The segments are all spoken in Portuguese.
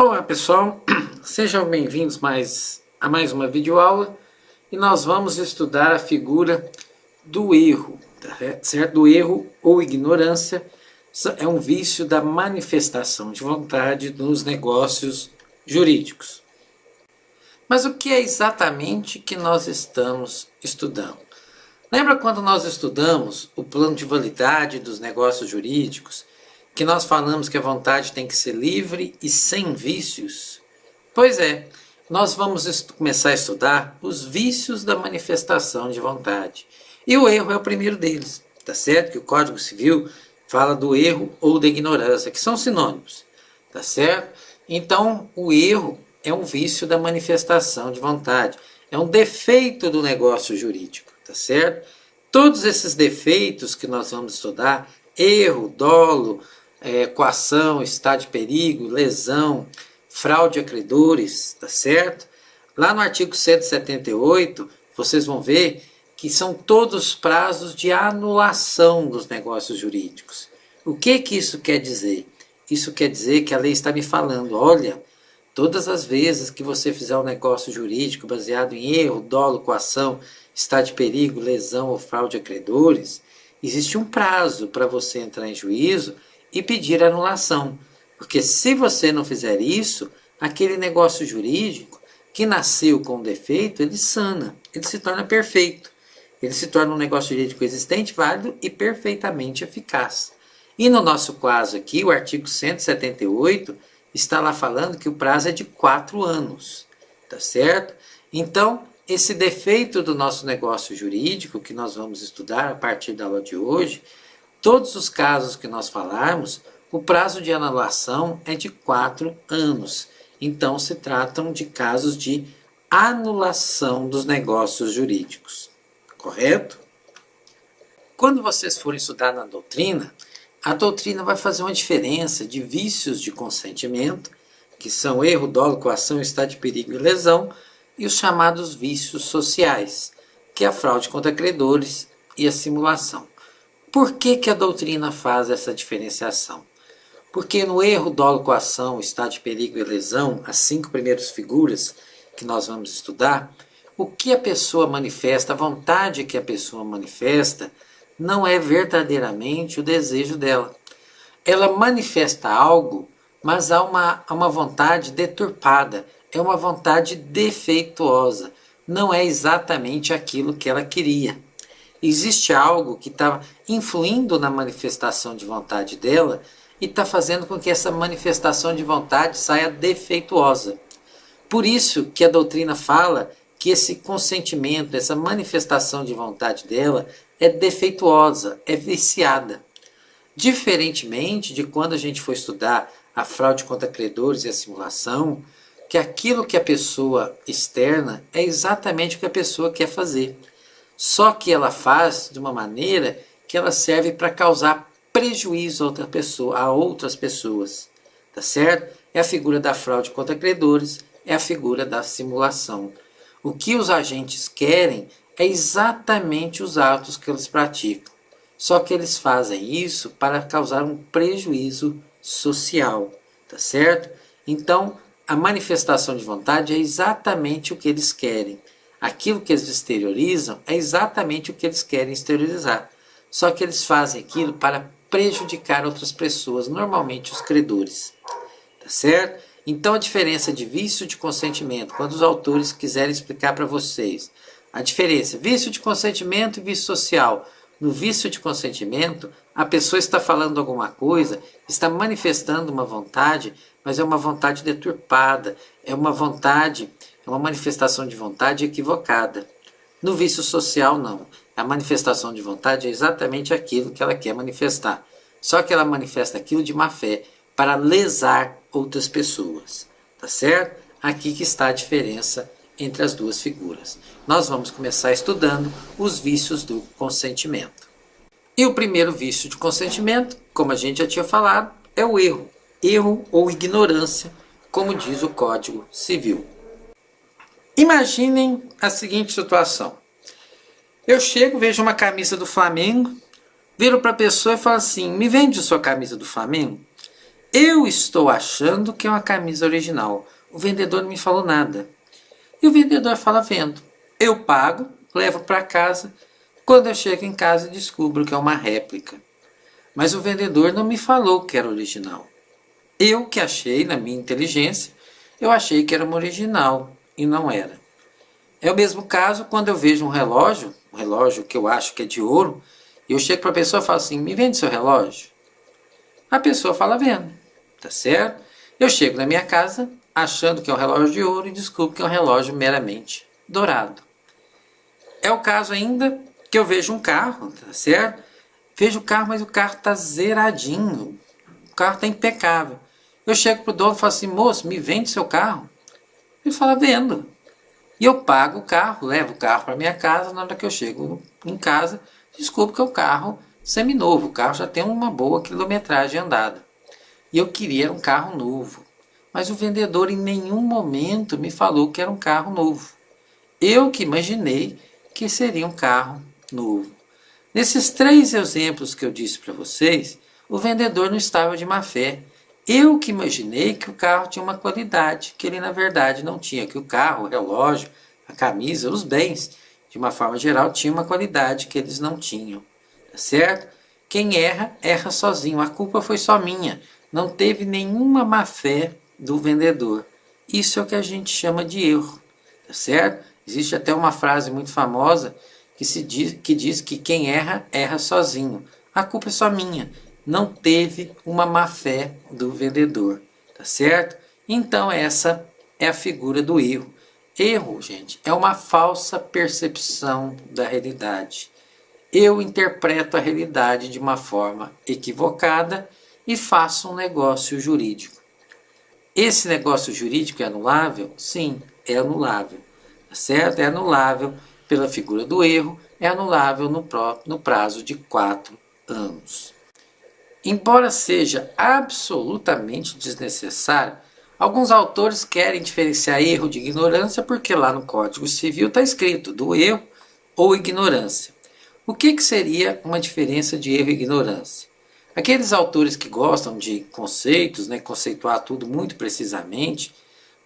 Olá pessoal, sejam bem-vindos a mais uma videoaula e nós vamos estudar a figura do erro, certo? Do erro ou ignorância é um vício da manifestação de vontade nos negócios jurídicos. Mas o que é exatamente que nós estamos estudando? Lembra quando nós estudamos o plano de validade dos negócios jurídicos, que nós falamos que a vontade tem que ser livre e sem vícios? Pois é, nós vamos começar a estudar os vícios da manifestação de vontade. E o erro é o primeiro deles, tá certo? Que o Código Civil fala do erro ou da ignorância, que são sinônimos, tá certo? Então, o erro é um vício da manifestação de vontade, é um defeito do negócio jurídico, tá certo? Todos esses defeitos que nós vamos estudar, erro, dolo, coação, estado de perigo, lesão, fraude a credores, tá certo? Lá no artigo 178, vocês vão ver que são todos prazos de anulação dos negócios jurídicos. O que isso quer dizer? Isso quer dizer que a lei está me falando, olha, todas as vezes que você fizer um negócio jurídico baseado em erro, dolo, coação, estado de perigo, lesão ou fraude a credores, existe um prazo para você entrar em juízo e pedir anulação. Porque se você não fizer isso, aquele negócio jurídico que nasceu com defeito, ele sana, ele se torna perfeito. Ele se torna um negócio jurídico existente, válido e perfeitamente eficaz. E no nosso caso aqui, o artigo 178 está lá falando que o prazo é de 4 anos, tá certo? Então, esse defeito do nosso negócio jurídico, que nós vamos estudar a partir da aula de hoje, todos os casos que nós falarmos, o prazo de anulação é de 4 anos. Então, se tratam de casos de anulação dos negócios jurídicos, correto? Quando vocês forem estudar na doutrina, a doutrina vai fazer uma diferença de vícios de consentimento, que são erro, dolo, coação, estado de perigo e lesão, e os chamados vícios sociais, que é a fraude contra credores e a simulação. Por que a doutrina faz essa diferenciação? Porque no erro, dolo, coação, estado de perigo e lesão, as 5 primeiras figuras que nós vamos estudar, o que a pessoa manifesta, a vontade que a pessoa manifesta, não é verdadeiramente o desejo dela. Ela manifesta algo, mas há uma vontade deturpada, é uma vontade defeituosa, não é exatamente aquilo que ela queria. Existe algo que está influindo na manifestação de vontade dela e está fazendo com que essa manifestação de vontade saia defeituosa. Por isso que a doutrina fala que esse consentimento, essa manifestação de vontade dela é defeituosa, é viciada. Diferentemente de quando a gente for estudar a fraude contra credores e a simulação, que aquilo que a pessoa externa é exatamente o que a pessoa quer fazer. Só que ela faz de uma maneira que ela serve para causar prejuízo a outras pessoas. Tá certo? É a figura da fraude contra credores, é a figura da simulação. O que os agentes querem é exatamente os atos que eles praticam. Só que eles fazem isso para causar um prejuízo social. Tá certo? Então, a manifestação de vontade é exatamente o que eles querem. Aquilo que eles exteriorizam é exatamente o que eles querem exteriorizar. Só que eles fazem aquilo para prejudicar outras pessoas, normalmente os credores. Tá certo? Então a diferença de vício de consentimento, quando os autores quiserem explicar para vocês, a diferença, vício de consentimento e vício social. No vício de consentimento, a pessoa está falando alguma coisa, está manifestando uma vontade, mas é uma vontade deturpada, é uma manifestação de vontade equivocada. No vício social, não. A manifestação de vontade é exatamente aquilo que ela quer manifestar. Só que ela manifesta aquilo de má fé, para lesar outras pessoas. Tá certo? Aqui que está a diferença entre as duas figuras. Nós vamos começar estudando os vícios do consentimento. E o primeiro vício de consentimento, como a gente já tinha falado, é o erro. Erro ou ignorância, como diz o Código Civil. Imaginem a seguinte situação. Eu chego, vejo uma camisa do Flamengo, viro para a pessoa e falo assim, me vende sua camisa do Flamengo? Eu estou achando que é uma camisa original. O vendedor não me falou nada. E o vendedor fala vendo. Eu pago, levo para casa. Quando eu chego em casa, descubro que é uma réplica. Mas o vendedor não me falou que era original. Eu que achei, na minha inteligência, eu achei que era uma original e não era. É o mesmo caso quando eu vejo um relógio que eu acho que é de ouro, e eu chego para a pessoa e falo assim, me vende seu relógio? A pessoa fala vendo, tá certo? Eu chego na minha casa achando que é um relógio de ouro e descubro que é um relógio meramente dourado. É o caso ainda que eu vejo um carro, tá certo? Vejo o carro, mas o carro está zeradinho. O carro está impecável. Eu chego pro dono e falo assim, moço, me vende seu carro? Ele fala, vendo. E eu pago o carro, levo o carro para minha casa. Na hora que eu chego em casa, descubro que é um carro seminovo. O carro já tem uma boa quilometragem andada. E eu queria um carro novo. Mas o vendedor em nenhum momento me falou que era um carro novo. Eu que imaginei que seria um carro novo. Nesses 3 exemplos que eu disse para vocês, o vendedor não estava de má fé. Eu que imaginei que o carro tinha uma qualidade que ele na verdade não tinha, que o carro, o relógio, a camisa, os bens, de uma forma geral, tinham uma qualidade que eles não tinham. Tá certo? Quem erra, erra sozinho. A culpa foi só minha. Não teve nenhuma má fé do vendedor. Isso é o que a gente chama de erro. Tá certo? Existe até uma frase muito famosa que diz que quem erra, erra sozinho. A culpa é só minha. Não teve uma má fé do vendedor. Tá certo? Então essa é a figura do erro. Erro, gente, é uma falsa percepção da realidade. Eu interpreto a realidade de uma forma equivocada e faço um negócio jurídico. Esse negócio jurídico é anulável? Sim, é anulável. Tá certo? É anulável pela figura do erro, é anulável no prazo de 4 anos. Embora seja absolutamente desnecessário, alguns autores querem diferenciar erro de ignorância porque lá no Código Civil está escrito do erro ou ignorância. O que seria uma diferença de erro e ignorância? Aqueles autores que gostam de conceitos, conceituar tudo muito precisamente,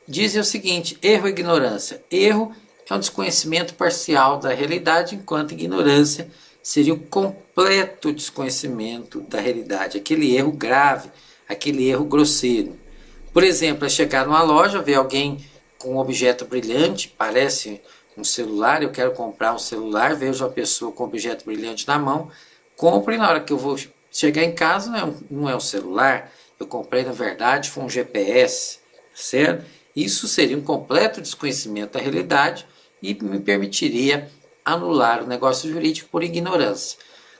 dizem o seguinte, erro e ignorância. Erro é um desconhecimento parcial da realidade, enquanto ignorância seria o completo desconhecimento da realidade, aquele erro grave, aquele erro grosseiro. Por exemplo, é chegar numa loja, ver alguém com um objeto brilhante, parece um celular, eu quero comprar um celular, vejo a pessoa com um objeto brilhante na mão, compro e na hora que eu vou chegar em casa não é um celular, eu comprei na verdade foi um GPS, certo? Isso seria um completo desconhecimento da realidade e me permitiria anular o negócio jurídico por ignorância.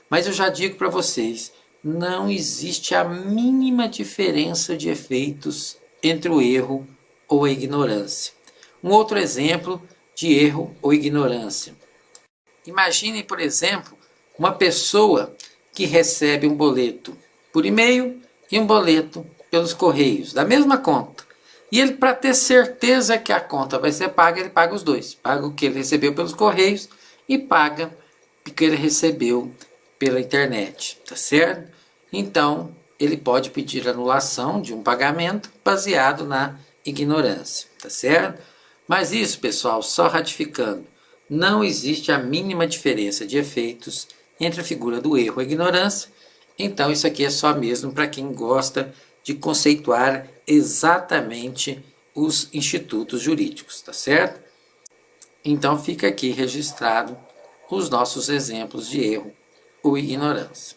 Mas eu já digo para vocês, não existe a mínima diferença de efeitos entre o erro ou a ignorância. Um outro exemplo de erro ou ignorância. Imagine, por exemplo, uma pessoa que recebe um boleto por e-mail e um boleto pelos correios, da mesma conta. E ele, para ter certeza que a conta vai ser paga, ele paga os dois. Paga o que ele recebeu pelos correios e paga o que ele recebeu pela internet, tá certo? Então, ele pode pedir anulação de um pagamento baseado na ignorância, tá certo? Mas isso, pessoal, só ratificando, não existe a mínima diferença de efeitos entre a figura do erro e a ignorância. Então, isso aqui é só mesmo para quem gosta de conceituar exatamente os institutos jurídicos, tá certo? Então fica aqui registrado os nossos exemplos de erro ou ignorância.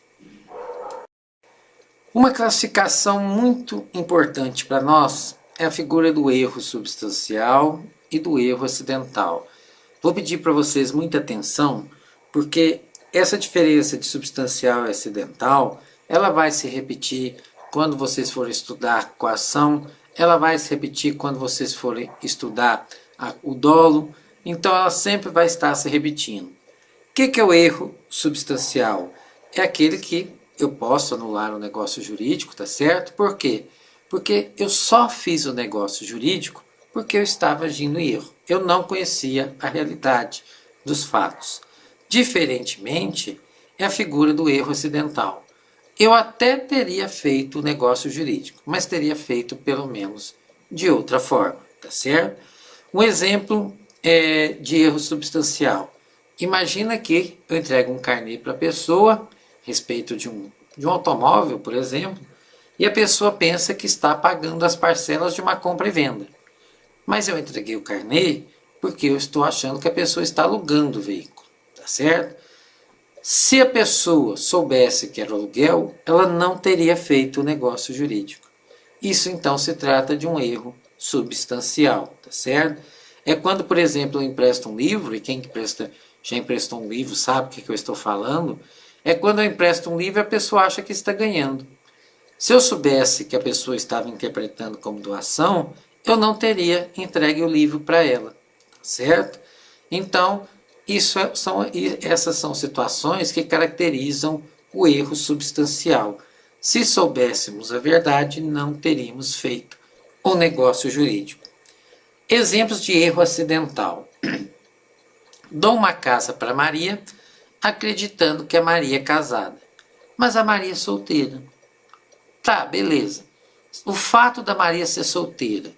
Uma classificação muito importante para nós é a figura do erro substancial e do erro acidental. Vou pedir para vocês muita atenção, porque essa diferença de substancial e acidental, ela vai se repetir quando vocês forem estudar coação, ela vai se repetir quando vocês forem estudar o dolo, então ela sempre vai estar se repetindo. O que é o erro substancial? É aquele que eu posso anular o negócio jurídico, tá certo? Por quê? Porque eu só fiz o negócio jurídico porque eu estava agindo em erro. Eu não conhecia a realidade dos fatos. Diferentemente, é a figura do erro acidental. eu até teria feito o negócio jurídico, mas teria feito pelo menos de outra forma, tá certo? Um exemplo de erro substancial. Imagina que eu entrego um carnê para a pessoa, a respeito de um automóvel, por exemplo, e a pessoa pensa que está pagando as parcelas de uma compra e venda. Mas eu entreguei o carnê porque eu estou achando que a pessoa está alugando o veículo, tá certo? Se a pessoa soubesse que era aluguel, ela não teria feito o negócio jurídico. Isso então se trata de um erro substancial, tá certo? É quando, por exemplo, eu empresto um livro, e quem já emprestou um livro sabe o que eu estou falando, é quando eu empresto um livro e a pessoa acha que está ganhando. Se eu soubesse que a pessoa estava interpretando como doação, eu não teria entregue o livro para ela, tá certo? Então, essas são situações que caracterizam o erro substancial. Se soubéssemos a verdade, não teríamos feito o negócio jurídico. Exemplos de erro acidental. Dou uma casa para Maria, acreditando que a Maria é casada, mas a Maria é solteira. Tá, beleza. O fato da Maria ser solteira,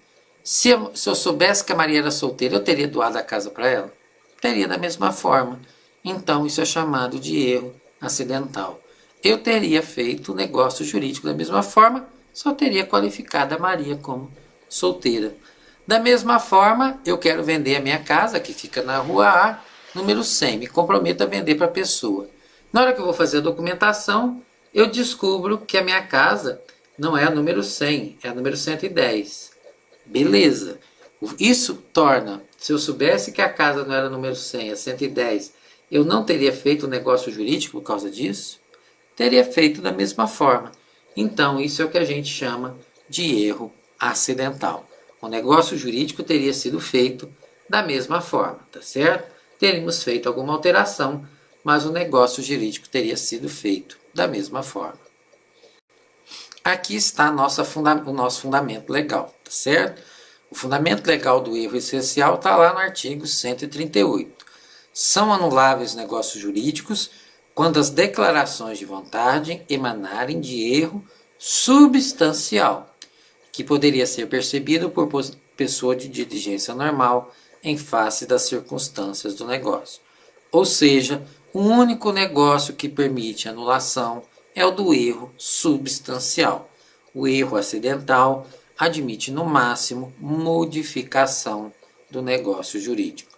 se eu soubesse que a Maria era solteira, eu teria doado a casa para ela? Teria da mesma forma. Então isso é chamado de erro acidental. Eu teria feito o negócio jurídico da mesma forma, só teria qualificado a Maria como solteira. Da mesma forma, eu quero vender a minha casa, que fica na rua A, número 100, me comprometo a vender para a pessoa. Na hora que eu vou fazer a documentação, eu descubro que a minha casa não é a número 100, é a número 110. Beleza. Isso torna, se eu soubesse que a casa não era número 100, é 110, eu não teria feito o negócio jurídico por causa disso? Teria feito da mesma forma. Então, isso é o que a gente chama de erro acidental. O negócio jurídico teria sido feito da mesma forma, tá certo? Teríamos feito alguma alteração, mas o negócio jurídico teria sido feito da mesma forma. Aqui está o nosso fundamento legal, tá certo? O fundamento legal do erro essencial está lá no artigo 138. São anuláveis negócios jurídicos quando as declarações de vontade emanarem de erro substancial, que poderia ser percebido por pessoa de diligência normal em face das circunstâncias do negócio. Ou seja, o único negócio que permite anulação é o do erro substancial. O erro acidental admite no máximo modificação do negócio jurídico.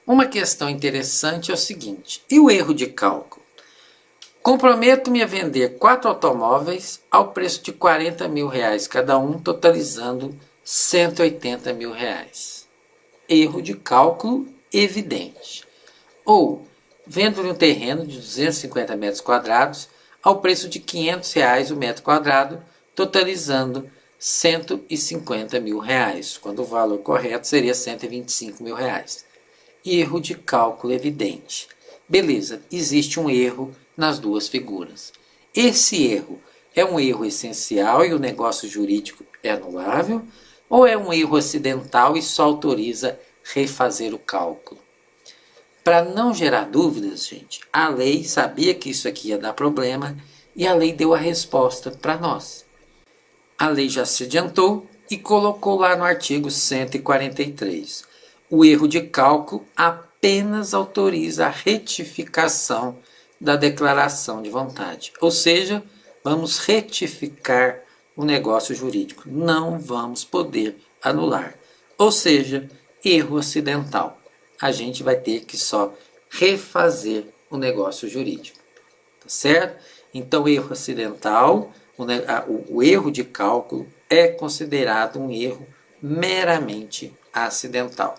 Uma questão interessante é o seguinte: e o erro de cálculo? Comprometo-me a vender 4 automóveis ao preço de R$40.000 cada um, totalizando R$180.000. Erro de cálculo evidente. Ou, vendo-lhe um terreno de 250 metros quadrados ao preço de R$500 o metro quadrado, totalizando R$150.000, quando o valor correto seria R$125.000. Erro de cálculo evidente. Beleza, existe um erro nas duas figuras. Esse erro é um erro essencial e o negócio jurídico é anulável, ou é um erro acidental e só autoriza refazer o cálculo? Para não gerar dúvidas, gente, a lei sabia que isso aqui ia dar problema e a lei deu a resposta para nós. A lei já se adiantou e colocou lá no artigo 143. O erro de cálculo apenas autoriza a retificação da declaração de vontade. Ou seja, vamos retificar o negócio jurídico. Não vamos poder anular. Ou seja, erro acidental. A gente vai ter que só refazer o negócio jurídico. Tá certo? Então, erro acidental, o erro de cálculo é considerado um erro meramente acidental.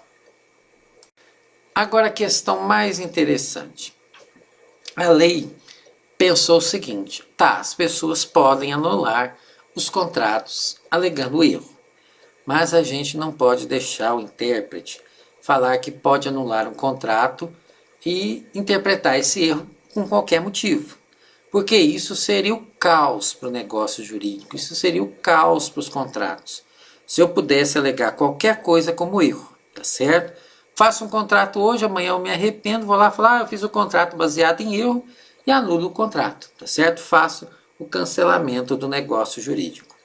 Agora a questão mais interessante. A lei pensou o seguinte: tá, as pessoas podem anular os contratos alegando erro, mas a gente não pode deixar o intérprete falar que pode anular um contrato e interpretar esse erro com qualquer motivo, porque isso seria o caos para o negócio jurídico, isso seria o caos para os contratos. Se eu pudesse alegar qualquer coisa como erro, tá certo? Faço um contrato hoje, amanhã eu me arrependo, vou lá falar, eu fiz o contrato baseado em erro e anulo o contrato, tá certo? Faço o cancelamento do negócio jurídico.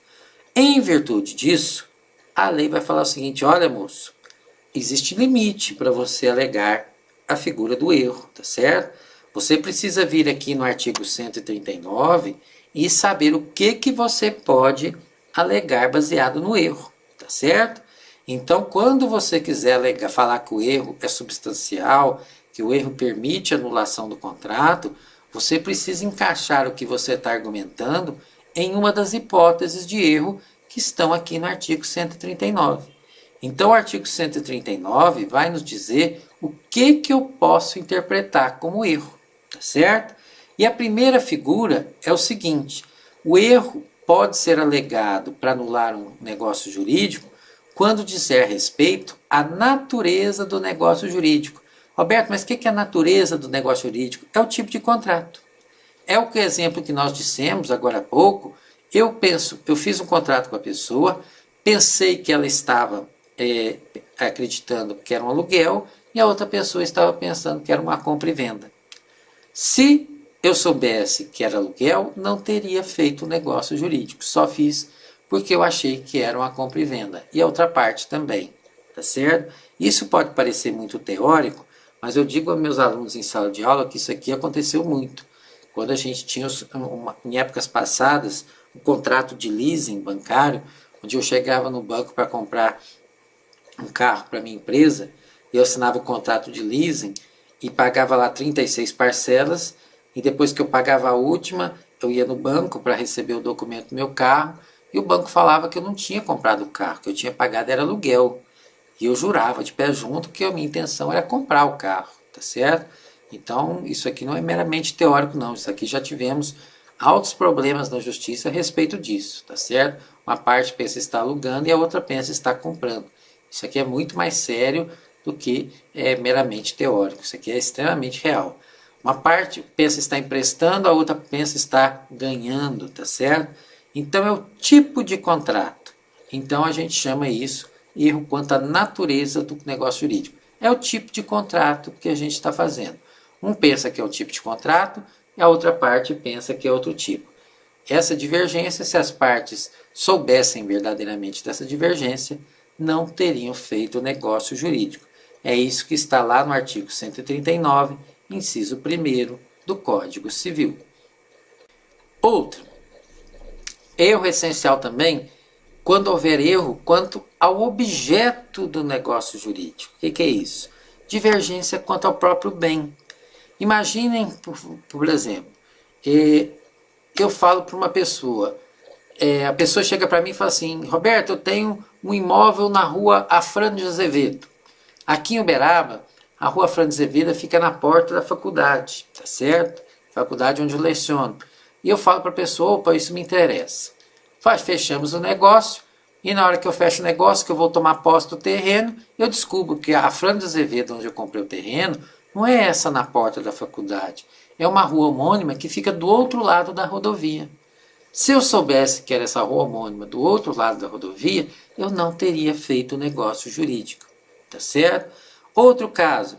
Em virtude disso, a lei vai falar o seguinte: olha, moço, existe limite para você alegar a figura do erro, tá certo? Você precisa vir aqui no artigo 139 e saber o que você pode alegar baseado no erro, tá certo? Então, quando você quiser alegar, falar que o erro é substancial, que o erro permite anulação do contrato, você precisa encaixar o que você está argumentando em uma das hipóteses de erro que estão aqui no artigo 139. Então, o artigo 139 vai nos dizer o que eu posso interpretar como erro, tá certo? E a primeira figura é o seguinte: o erro pode ser alegado para anular um negócio jurídico quando dizer respeito à natureza do negócio jurídico. Roberto, mas o que é a natureza do negócio jurídico? É o tipo de contrato. É o exemplo que nós dissemos agora há pouco. Eu fiz um contrato com a pessoa, pensei que ela estava acreditando que era um aluguel e a outra pessoa estava pensando que era uma compra e venda. Se eu soubesse que era aluguel, não teria feito o negócio jurídico. Só fiz porque eu achei que era uma compra e venda. E a outra parte também, tá certo? Isso pode parecer muito teórico, mas eu digo aos meus alunos em sala de aula que isso aqui aconteceu muito. Quando a gente tinha, em épocas passadas, um contrato de leasing bancário, onde eu chegava no banco para comprar um carro para minha empresa, eu assinava o contrato de leasing e pagava lá 36 parcelas, e depois que eu pagava a última, eu ia no banco para receber o documento do meu carro, e o banco falava que eu não tinha comprado o carro, que eu tinha pagado era aluguel. E eu jurava de pé junto que a minha intenção era comprar o carro, tá certo? Então, isso aqui não é meramente teórico, não. Isso aqui já tivemos altos problemas na justiça a respeito disso, tá certo? Uma parte pensa estar alugando e a outra pensa estar comprando. Isso aqui é muito mais sério do que meramente teórico. Isso aqui é extremamente real. Uma parte pensa estar emprestando, a outra pensa estar ganhando, tá certo? Então é o tipo de contrato. Então a gente chama isso erro quanto à natureza do negócio jurídico. É o tipo de contrato que a gente está fazendo. Um pensa que é um tipo de contrato e a outra parte pensa que é outro tipo. Essa divergência, se as partes soubessem verdadeiramente dessa divergência, não teriam feito o negócio jurídico. É isso que está lá no artigo 139, inciso 1º do Código Civil. Outro, erro essencial também, quando houver erro quanto ao objeto do negócio jurídico. O que é isso? Divergência quanto ao próprio bem. Imaginem, por exemplo, eu falo para uma pessoa, a pessoa chega para mim e fala assim: Roberto, eu tenho um imóvel na rua Afrânio de Azevedo. Aqui em Uberaba, a rua Afrânio de Azevedo fica na porta da faculdade, tá certo? Faculdade onde eu leciono. E eu falo para a pessoa: opa, isso me interessa. Fechamos o negócio, e na hora que eu fecho o negócio, que eu vou tomar posse do terreno, eu descubro que a Afrânio de Azevedo, onde eu comprei o terreno, não é essa na porta da faculdade. É uma rua homônima que fica do outro lado da rodovia. Se eu soubesse que era essa rua homônima do outro lado da rodovia, eu não teria feito o negócio jurídico. Tá certo? Outro caso,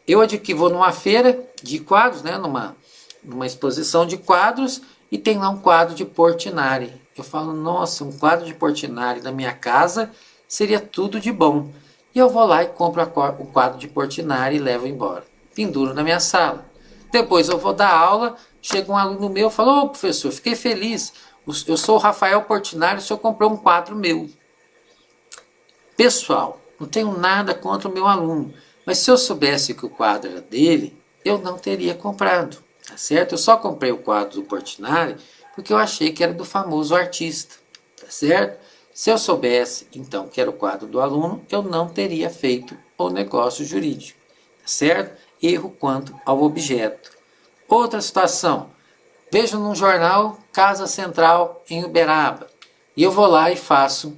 eu vou numa feira de quadros, né, numa exposição de quadros, e tem lá um quadro de Portinari. Eu falo: nossa, um quadro de Portinari na minha casa seria tudo de bom. E eu vou lá e compro o quadro de Portinari e levo embora. Penduro na minha sala. Depois eu vou dar aula, chega um aluno meu e fala: ô professor, fiquei feliz, eu sou o Rafael Portinari, o senhor comprou um quadro meu. Pessoal, não tenho nada contra o meu aluno, mas se eu soubesse que o quadro era dele, eu não teria comprado, tá certo? Eu só comprei o quadro do Portinari porque eu achei que era do famoso artista, tá certo? Se eu soubesse, então, que era o quadro do aluno, eu não teria feito o negócio jurídico, tá certo? Erro quanto ao objeto. Outra situação, vejo num jornal Casa Central em Uberaba, e eu vou lá e faço,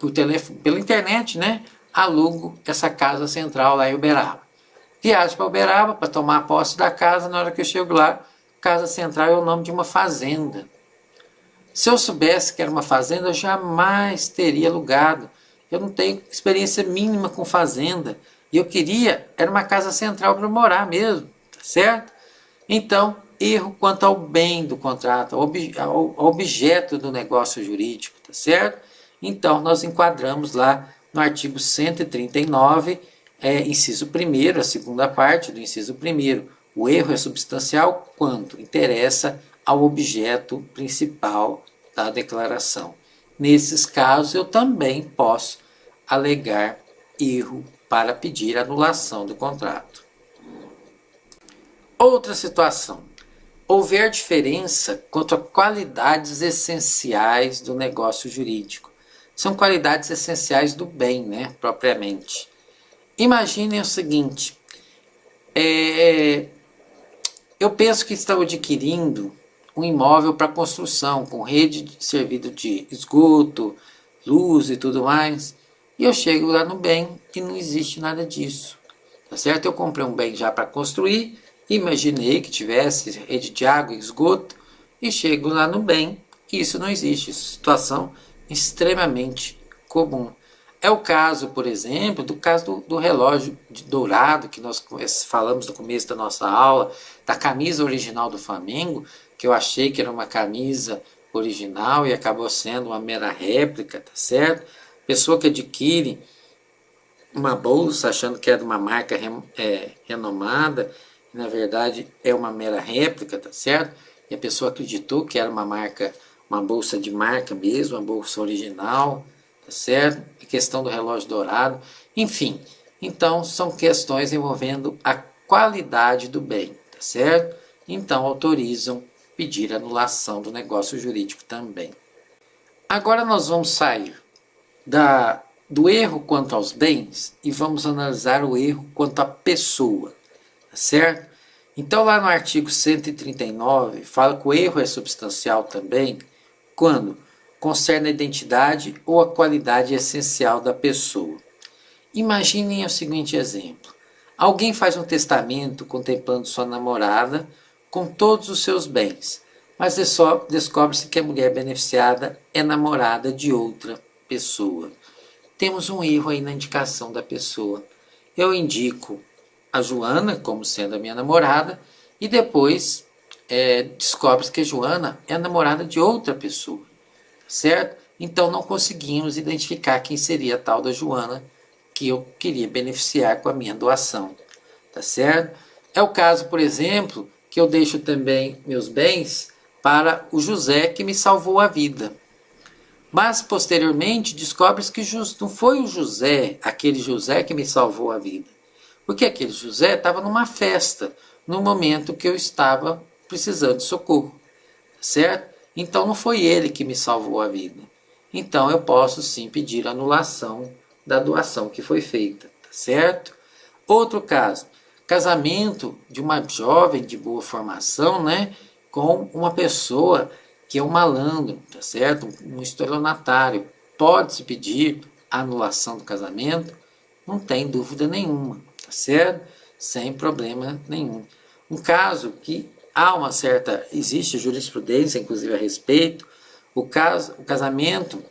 por telefone, pela internet, né? Alugo essa Casa Central lá em Uberaba. Viajo para Uberaba para tomar posse da casa. Na hora que eu chego lá, Casa Central é o nome de uma fazenda. Se eu soubesse que era uma fazenda, eu jamais teria alugado. Eu não tenho experiência mínima com fazenda. E eu queria, era uma casa central para morar mesmo, tá certo? Então, erro quanto ao bem do contrato, ao objeto do negócio jurídico, tá certo? Então, nós enquadramos lá no artigo 139, inciso 1º, a segunda parte do inciso 1º. O erro é substancial quando interessa ao objeto principal da declaração. Nesses casos, eu também posso alegar erro para pedir anulação do contrato. Outra situação. Houver diferença quanto a qualidades essenciais do negócio jurídico. São qualidades essenciais do bem, né, propriamente. Imaginem o seguinte, eu penso que estou adquirindo um imóvel para construção, com rede de serviço de esgoto, luz e tudo mais, e eu chego lá no bem e não existe nada disso, tá certo? Eu comprei um bem já para construir, imaginei que tivesse rede de água e esgoto, e chego lá no bem e isso não existe. Situação extremamente comum. É o caso, por exemplo, do relógio dourado, que nós falamos no começo da nossa aula, da camisa original do Flamengo, que eu achei que era uma camisa original e acabou sendo uma mera réplica, tá certo? Pessoa que adquire uma bolsa achando que é de uma marca renomada, e na verdade é uma mera réplica, tá certo? E a pessoa acreditou que era uma marca, uma bolsa de marca mesmo, uma bolsa original, tá certo? A questão do relógio dourado, enfim. Então, são questões envolvendo a qualidade do bem, tá certo? Então, autorizam pedir anulação do negócio jurídico também. Agora nós vamos sair do erro quanto aos bens e vamos analisar o erro quanto à pessoa, tá certo? Então, lá no artigo 139, fala que o erro é substancial também quando concerne a identidade ou a qualidade essencial da pessoa. Imaginem o seguinte exemplo. Alguém faz um testamento contemplando sua namorada com todos os seus bens, mas descobre-se que a mulher beneficiada é namorada de outra pessoa. Temos um erro aí na indicação da pessoa. Eu indico a Joana como sendo a minha namorada e depois descobre-se que a Joana é a namorada de outra pessoa, certo? Então não conseguimos identificar quem seria a tal da Joana que eu queria beneficiar com a minha doação, tá certo? É o caso, por exemplo, que eu deixo também meus bens para o José que me salvou a vida. Mas, posteriormente, descobre-se que não foi o José, aquele José que me salvou a vida. Porque aquele José estava numa festa, no momento que eu estava precisando de socorro, certo? Então, não foi ele que me salvou a vida. Então, eu posso sim pedir anulação da doação que foi feita, tá certo? Outro caso, casamento de uma jovem de boa formação, né, com uma pessoa que é um malandro, tá certo? Um estelionatário. Pode-se pedir a anulação do casamento? Não tem dúvida nenhuma, tá certo? Sem problema nenhum. Um caso que existe jurisprudência, inclusive, a respeito, o casamento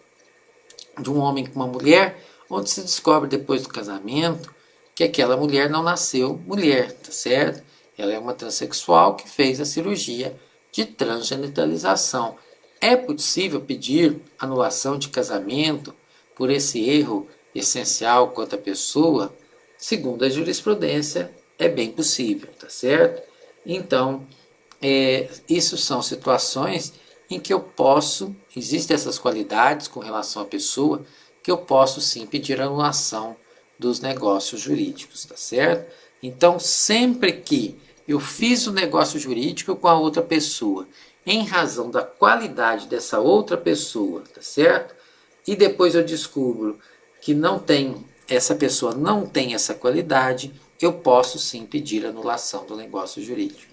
de um homem com uma mulher, onde se descobre depois do casamento que aquela mulher não nasceu mulher, tá certo? Ela é uma transexual que fez a cirurgia de transgenitalização. É possível pedir anulação de casamento por esse erro essencial quanto à pessoa? Segundo a jurisprudência, é bem possível, tá certo? Então, isso são situações em que existem essas qualidades com relação à pessoa, que eu posso sim pedir anulação dos negócios jurídicos, tá certo? Então, sempre que eu fiz o negócio jurídico com a outra pessoa, em razão da qualidade dessa outra pessoa, tá certo? E depois eu descubro que essa pessoa não tem essa qualidade, eu posso sim pedir anulação do negócio jurídico.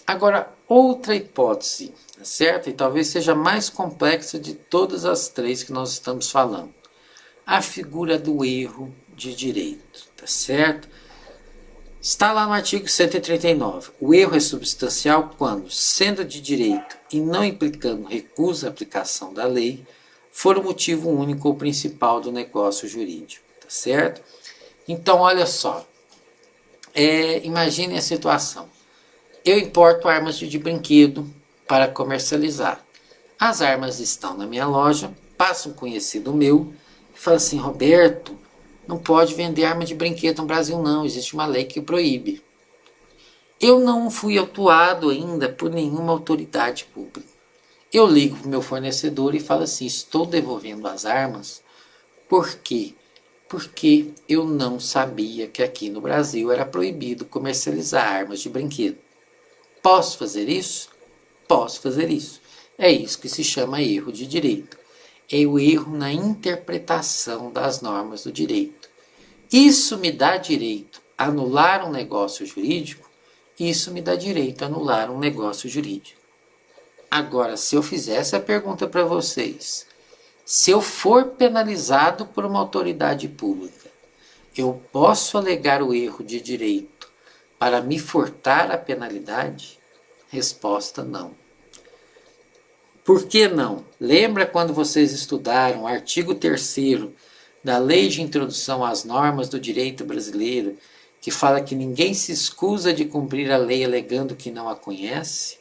Agora, outra hipótese, tá certo? E talvez seja mais complexa de todas as três que nós estamos falando. A figura do erro de direito, tá certo? Está lá no artigo 139. O erro é substancial quando, sendo de direito e não implicando recusa à aplicação da lei, for o motivo único ou principal do negócio jurídico, tá certo? Então, olha só. Imagine a situação. eu importo armas de brinquedo para comercializar. As armas estão na minha loja, passa um conhecido meu e fala assim: Roberto, não pode vender arma de brinquedo no Brasil não, existe uma lei que proíbe. Eu não fui autuado ainda por nenhuma autoridade pública. Eu ligo para o meu fornecedor e falo assim: estou devolvendo as armas. Por quê? Porque eu não sabia que aqui no Brasil era proibido comercializar armas de brinquedo. Posso fazer isso? Posso fazer isso. É isso que se chama erro de direito. É o erro na interpretação das normas do direito. Isso me dá direito a anular um negócio jurídico? Isso me dá direito a anular um negócio jurídico. Agora, se eu fizesse a pergunta para vocês, se eu for penalizado por uma autoridade pública, eu posso alegar o erro de direito para me furtar a penalidade? Resposta: não. Por que não? Lembra quando vocês estudaram o artigo 3º da Lei de Introdução às Normas do Direito Brasileiro, que fala que ninguém se escusa de cumprir a lei alegando que não a conhece?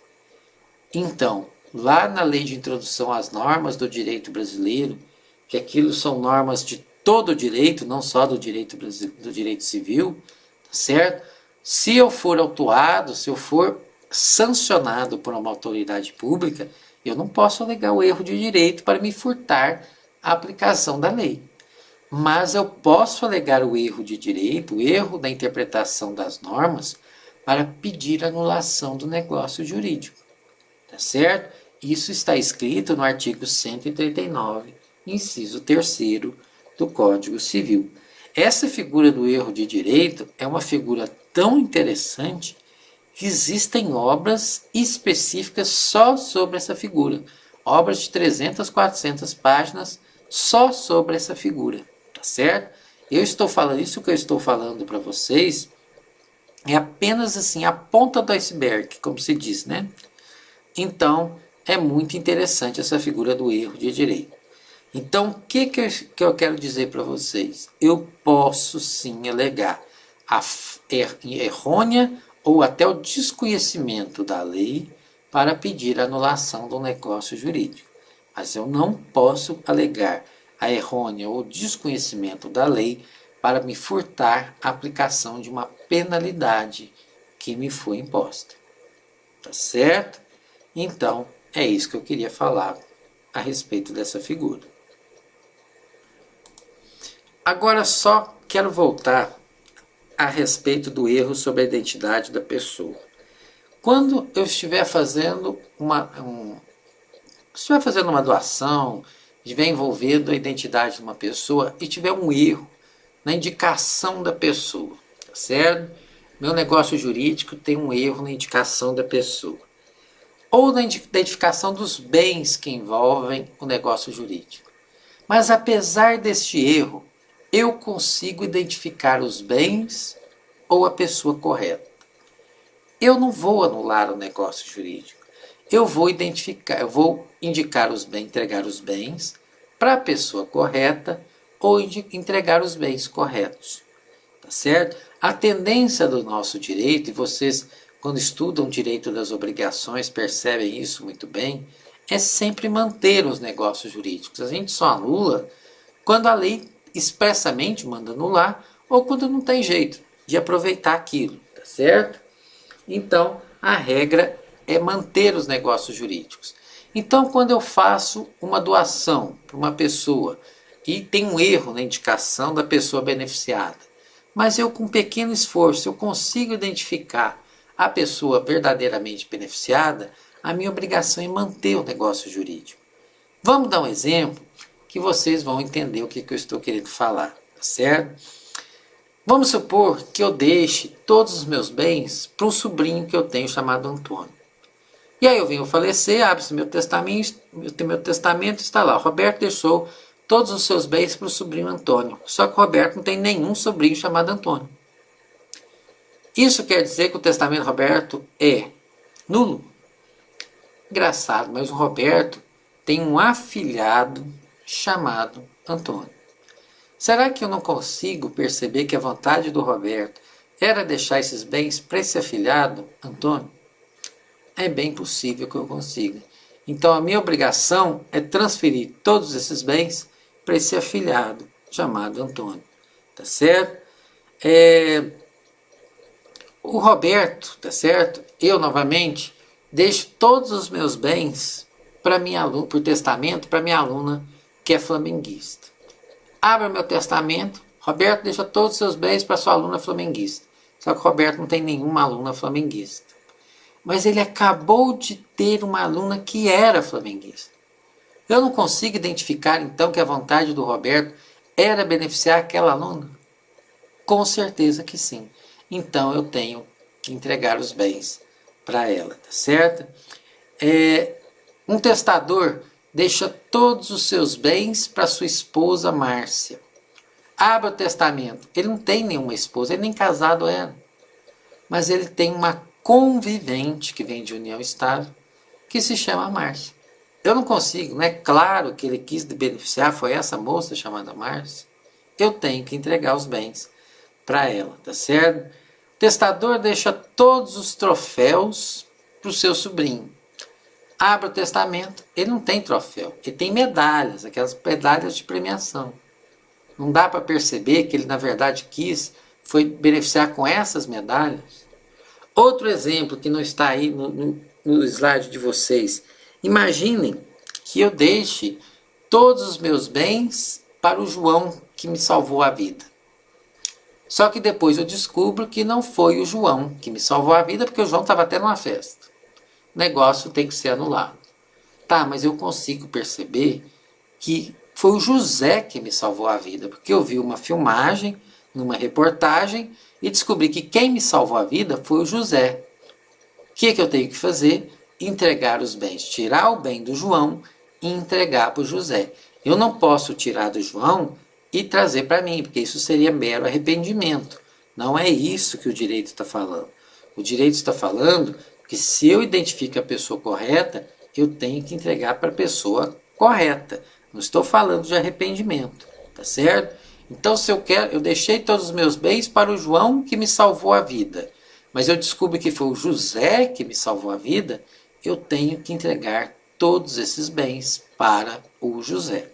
Então, lá na Lei de Introdução às Normas do Direito Brasileiro, que aquilo são normas de todo o direito, não só do direito civil, tá certo? Se eu for autuado, se eu for sancionado por uma autoridade pública, eu não posso alegar o erro de direito para me furtar a aplicação da lei. Mas eu posso alegar o erro de direito, o erro da interpretação das normas, para pedir anulação do negócio jurídico. Tá certo? Isso está escrito no artigo 139, inciso 3º do Código Civil. Essa figura do erro de direito é uma figura tão interessante que existem obras específicas só sobre essa figura. Obras de 300, 400 páginas só sobre essa figura. Tá certo? Eu estou falando, isso que eu estou falando para vocês é apenas assim a ponta do iceberg, como se diz, né? Então, é muito interessante essa figura do erro de direito. Então, o que eu quero dizer para vocês? Eu posso sim alegar a errônea ou até o desconhecimento da lei para pedir a anulação do negócio jurídico. Mas eu não posso alegar a errônea ou desconhecimento da lei para me furtar a aplicação de uma penalidade que me foi imposta. Tá certo? Então, é isso que eu queria falar a respeito dessa figura. Agora só quero voltar a respeito do erro sobre a identidade da pessoa. Quando eu estiver fazendo uma doação, estiver envolvendo a identidade de uma pessoa e tiver um erro na indicação da pessoa, tá certo? Meu negócio jurídico tem um erro na indicação da pessoa. Ou na identificação dos bens que envolvem o negócio jurídico. Mas apesar deste erro, eu consigo identificar os bens ou a pessoa correta. Eu não vou anular o negócio jurídico. Eu vou indicar os bens, entregar os bens para a pessoa correta ou entregar os bens corretos. Tá certo? A tendência do nosso direito, e vocês, quando estudam o direito das obrigações, percebem isso muito bem, é sempre manter os negócios jurídicos. A gente só anula quando a lei expressamente manda anular ou quando não tem jeito de aproveitar aquilo, tá certo? Então, a regra é manter os negócios jurídicos. Então, quando eu faço uma doação para uma pessoa e tem um erro na indicação da pessoa beneficiada, mas eu com pequeno esforço eu consigo identificar a pessoa verdadeiramente beneficiada, a minha obrigação é manter o negócio jurídico. Vamos dar um exemplo que vocês vão entender o que eu estou querendo falar, tá certo? Vamos supor que eu deixe todos os meus bens para um sobrinho que eu tenho chamado Antônio. E aí eu venho falecer, abre-se meu testamento está lá. O Roberto deixou todos os seus bens para o sobrinho Antônio. Só que o Roberto não tem nenhum sobrinho chamado Antônio. Isso quer dizer que o testamento do Roberto é nulo? Engraçado, mas o Roberto tem um afilhado chamado Antônio. Será que eu não consigo perceber que a vontade do Roberto era deixar esses bens para esse afilhado, Antônio? É bem possível que eu consiga. Então a minha obrigação é transferir todos esses bens para esse afilhado chamado Antônio. Tá certo? O Roberto, tá certo? Eu novamente deixo todos os meus bens para minha aluna, por testamento, para minha aluna que é flamenguista. Abra meu testamento, Roberto deixa todos os seus bens para sua aluna flamenguista. Só que o Roberto não tem nenhuma aluna flamenguista. Mas ele acabou de ter uma aluna que era flamenguista. Eu não consigo identificar então que a vontade do Roberto era beneficiar aquela aluna? Com certeza que sim. Então eu tenho que entregar os bens para ela, tá certo? Um testador deixa todos os seus bens para sua esposa Márcia. Abra o testamento. Ele não tem nenhuma esposa, ele nem casado era. Mas ele tem uma convivente que vem de união estável, que se chama Márcia. Eu não consigo, não é claro que ele quis beneficiar, foi essa moça chamada Márcia. Eu tenho que entregar os bens para ela, tá certo? O testador deixa todos os troféus para o seu sobrinho. Abre o testamento, ele não tem troféu, ele tem medalhas, aquelas medalhas de premiação. Não dá para perceber que ele na verdade quis, foi beneficiar com essas medalhas? Outro exemplo que não está aí no slide de vocês. Imaginem que eu deixe todos os meus bens para o João que me salvou a vida. Só que depois eu descubro que não foi o João que me salvou a vida, porque o João estava até numa festa. O negócio tem que ser anulado. Tá, mas eu consigo perceber que foi o José que me salvou a vida, porque eu vi uma filmagem, numa reportagem, e descobri que quem me salvou a vida foi o José. O que eu tenho que fazer? Entregar os bens, tirar o bem do João e entregar para o José. Eu não posso tirar do João e trazer para mim, porque isso seria mero arrependimento. Não é isso que o direito está falando. O direito está falando que se eu identifico a pessoa correta, eu tenho que entregar para a pessoa correta. Não estou falando de arrependimento, tá certo? Então, se eu deixei todos os meus bens para o João que me salvou a vida, mas eu descubro que foi o José que me salvou a vida, eu tenho que entregar todos esses bens para o José.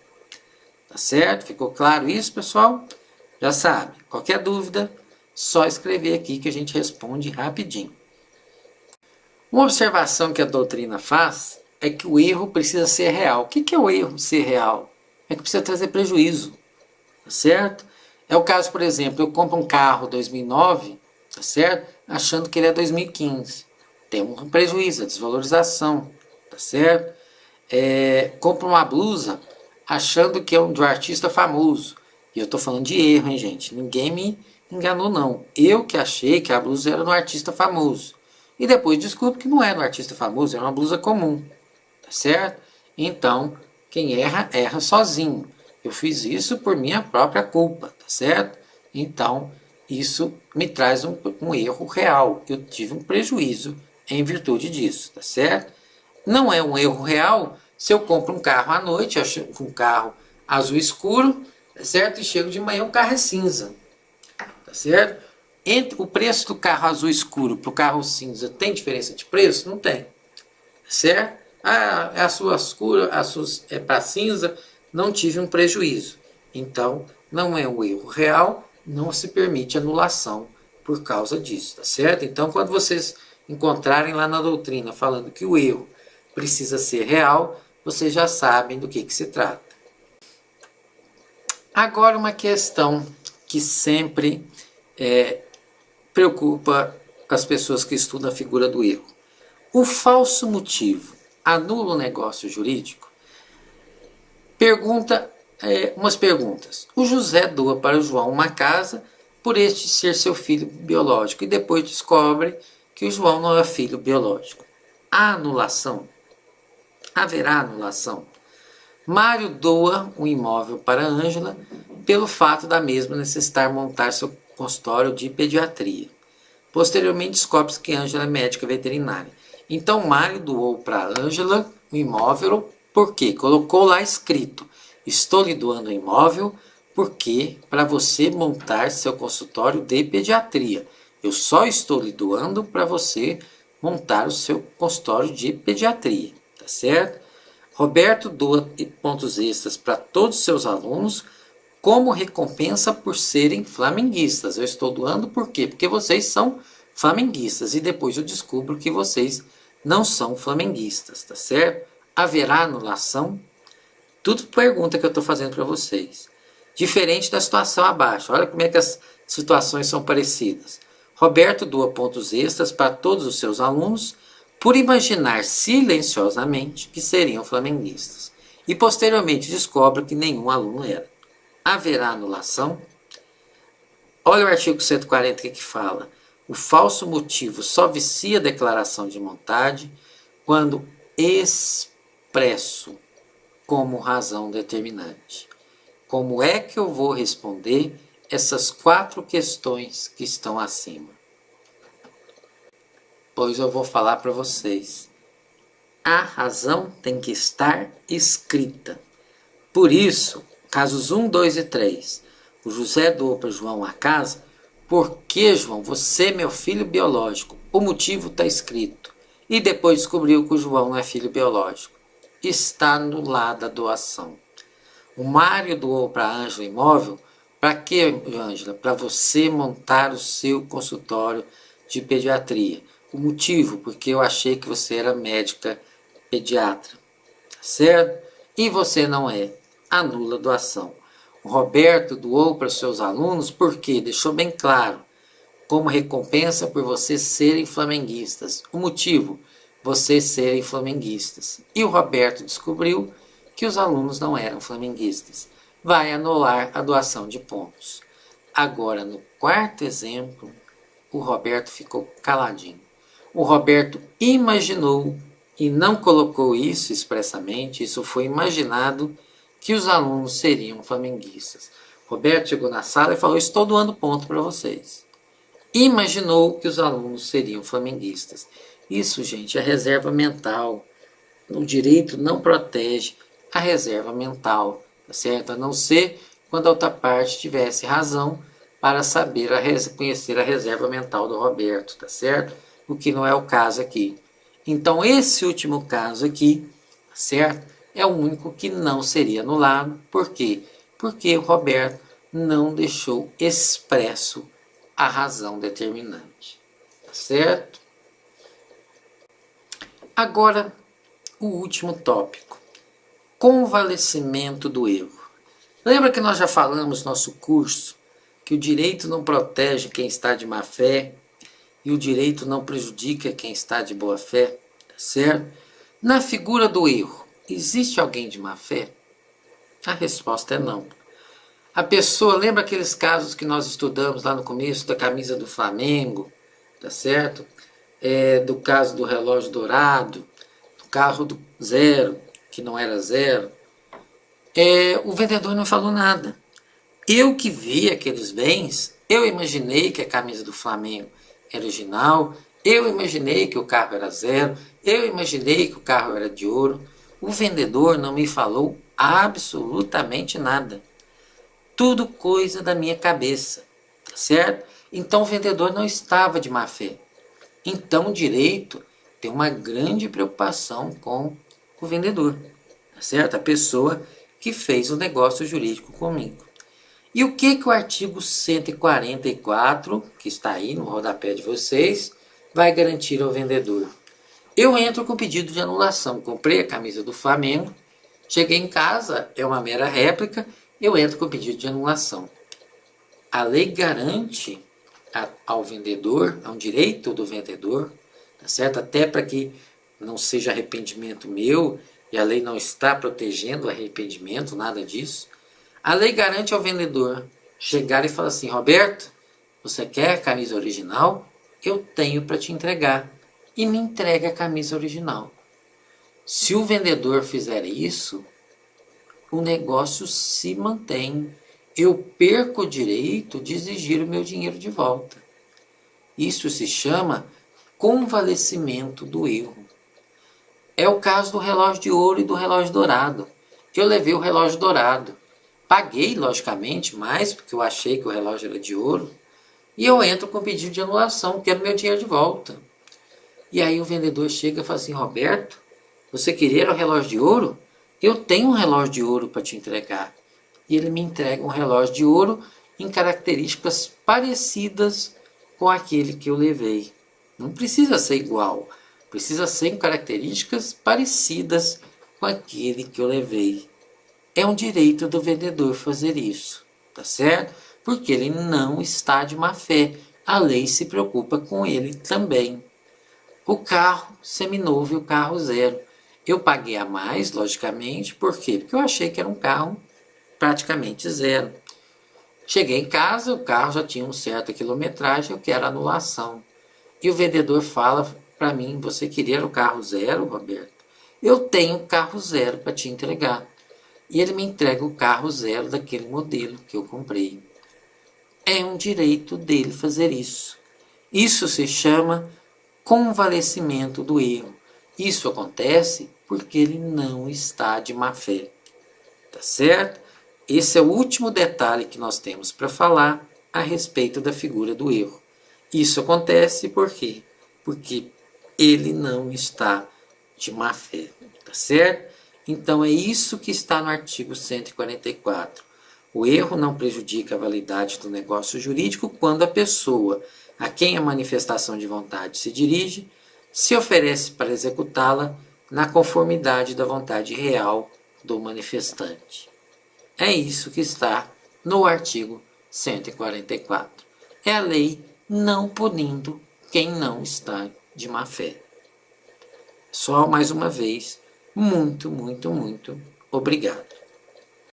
Tá certo? Ficou claro isso, pessoal? Já sabe, qualquer dúvida, só escrever aqui que a gente responde rapidinho. Uma observação que a doutrina faz é que o erro precisa ser real. O que é o erro ser real? É que precisa trazer prejuízo, tá certo? É o caso, por exemplo, eu compro um carro 2009, tá certo? Achando que ele é 2015. Tem um prejuízo, a desvalorização, tá certo? Compro uma blusa achando que é de um artista famoso. E eu tô falando de erro, hein, gente? Ninguém me enganou, não. Eu que achei que a blusa era de um artista famoso. E depois descubro que não era um artista famoso, era uma blusa comum. Tá certo? Então, quem erra, erra sozinho. Eu fiz isso por minha própria culpa, tá certo? Então, isso me traz um erro real. Eu tive um prejuízo em virtude disso, tá certo? Não é um erro real se eu compro um carro à noite, um carro azul escuro, tá certo? E chego de manhã, o carro é cinza, tá certo? Entre o preço do carro azul escuro para o carro cinza, tem diferença de preço? Não tem, tá certo? A sua escura, a sua é para cinza, não tive um prejuízo. Então, não é um erro real, não se permite anulação por causa disso, tá certo? Então, quando vocês encontrarem lá na doutrina falando que o erro precisa ser real, vocês já sabem do que se trata. Agora, uma questão que sempre preocupa as pessoas que estudam a figura do erro. O falso motivo anula o negócio jurídico? Pergunta umas perguntas. O José doa para o João uma casa por este ser seu filho biológico e depois descobre que o João não é filho biológico. Há anulação? Haverá anulação? Mário doa um imóvel para Ângela pelo fato da mesma necessitar montar seu consultório de pediatria. Posteriormente descobre-se que Ângela é médica veterinária. Então Mário doou para Ângela o imóvel porque colocou lá escrito: estou lhe doando o imóvel porque para você montar seu consultório de pediatria. Eu só estou lhe doando para você montar o seu consultório de pediatria, tá certo? Roberto doa pontos extras para todos os seus alunos como recompensa por serem flamenguistas. Eu estou doando por quê? Porque vocês são flamenguistas e depois eu descubro que vocês não são flamenguistas, tá certo? Haverá anulação? Tudo pergunta que eu estou fazendo para vocês. Diferente da situação abaixo. Olha como é que as situações são parecidas. Roberto doa pontos extras para todos os seus alunos por imaginar silenciosamente que seriam flamenguistas. E posteriormente descobre que nenhum aluno era. Haverá anulação? Olha o artigo 140 que fala. O falso motivo só vicia a declaração de vontade quando expresso como razão determinante. Como é que eu vou responder essas 4 questões que estão acima? Pois eu vou falar para vocês. A razão tem que estar escrita. Por isso, casos 1, 2 e 3. O José doou para João a casa. Por que, João? Você é meu filho biológico. O motivo está escrito. E depois descobriu que o João não é filho biológico. Está anulada a doação. O Mário doou para a Ângela imóvel. Para quê, Ângela? Para você montar o seu consultório de pediatria. O motivo, porque eu achei que você era médica pediatra. Certo? E você não é. Anula a doação. O Roberto doou para seus alunos porque deixou bem claro, como recompensa por vocês serem flamenguistas. O motivo, vocês serem flamenguistas. E o Roberto descobriu que os alunos não eram flamenguistas. Vai anular a doação de pontos. Agora, no quarto exemplo, o Roberto ficou caladinho. O Roberto imaginou, e não colocou isso expressamente, isso foi imaginado, que os alunos seriam flamenguistas. Roberto chegou na sala e falou, estou doando ponto para vocês. Imaginou que os alunos seriam flamenguistas. Isso, gente, é reserva mental. O direito não protege a reserva mental, tá certo? A não ser quando a outra parte tivesse razão para saber conhecer a reserva mental do Roberto, tá certo? O que não é o caso aqui. Então, esse último caso aqui, tá certo? É o único que não seria anulado. Por quê? Porque o Roberto não deixou expresso a razão determinante. Tá certo? Agora, o último tópico. Convalescimento do erro. Lembra que nós já falamos no nosso curso que o direito não protege quem está de má fé e o direito não prejudica quem está de boa fé? Tá certo? Na figura do erro, existe alguém de má fé? A resposta é não. A pessoa, lembra aqueles casos que nós estudamos lá no começo da camisa do Flamengo, tá certo? Do caso do relógio dourado, do carro do zero, que não era zero. O vendedor não falou nada. Eu que vi aqueles bens, eu imaginei que a camisa do Flamengo era original, eu imaginei que o carro era zero, eu imaginei que o carro era de ouro. O vendedor não me falou absolutamente nada. Tudo coisa da minha cabeça, tá certo? Então o vendedor não estava de má fé. Então o direito tem uma grande preocupação com o vendedor, tá certo? A pessoa que fez o negócio jurídico comigo. E o que o artigo 144, que está aí no rodapé de vocês, vai garantir ao vendedor? Eu entro com pedido de anulação. Comprei a camisa do Flamengo, cheguei em casa, é uma mera réplica, eu entro com pedido de anulação. A lei garante ao vendedor, é um direito do vendedor, tá certo? Até para que não seja arrependimento meu, e a lei não está protegendo o arrependimento, nada disso. A lei garante ao vendedor chegar e falar assim, Roberto, você quer a camisa original? Eu tenho para te entregar. E me entrega a camisa original. Se o vendedor fizer isso, o negócio se mantém. Eu perco o direito de exigir o meu dinheiro de volta. Isso se chama convalescimento do erro. É o caso do relógio de ouro e do relógio dourado. Eu levei o relógio dourado. Paguei, logicamente, mais, porque eu achei que o relógio era de ouro. E eu entro com pedido de anulação, quero meu dinheiro de volta. E aí o vendedor chega e fala assim: Roberto, você queria o relógio de ouro? Eu tenho um relógio de ouro para te entregar. E ele me entrega um relógio de ouro em características parecidas com aquele que eu levei. Não precisa ser igual, precisa ser em características parecidas com aquele que eu levei. É um direito do vendedor fazer isso, tá certo? Porque ele não está de má fé. A lei se preocupa com ele também. O carro seminovo e o carro zero. Eu paguei a mais, logicamente, por quê? Porque eu achei que era um carro praticamente zero. Cheguei em casa, o carro já tinha uma certa quilometragem, eu quero anulação. E o vendedor fala para mim: você queria o carro zero, Roberto? Eu tenho carro zero para te entregar. E ele me entrega o carro zero daquele modelo que eu comprei. É um direito dele fazer isso. Isso se chama convalescimento do erro. Isso acontece porque ele não está de má fé. Tá certo? Esse é o último detalhe que nós temos para falar a respeito da figura do erro. Isso acontece por quê? Porque ele não está de má fé. Tá certo? Então é isso que está no artigo 144. O erro não prejudica a validade do negócio jurídico quando a pessoa a quem a manifestação de vontade se dirige se oferece para executá-la na conformidade da vontade real do manifestante. É isso que está no artigo 144. É a lei não punindo quem não está de má fé. Só mais uma vez, muito, muito, muito obrigado.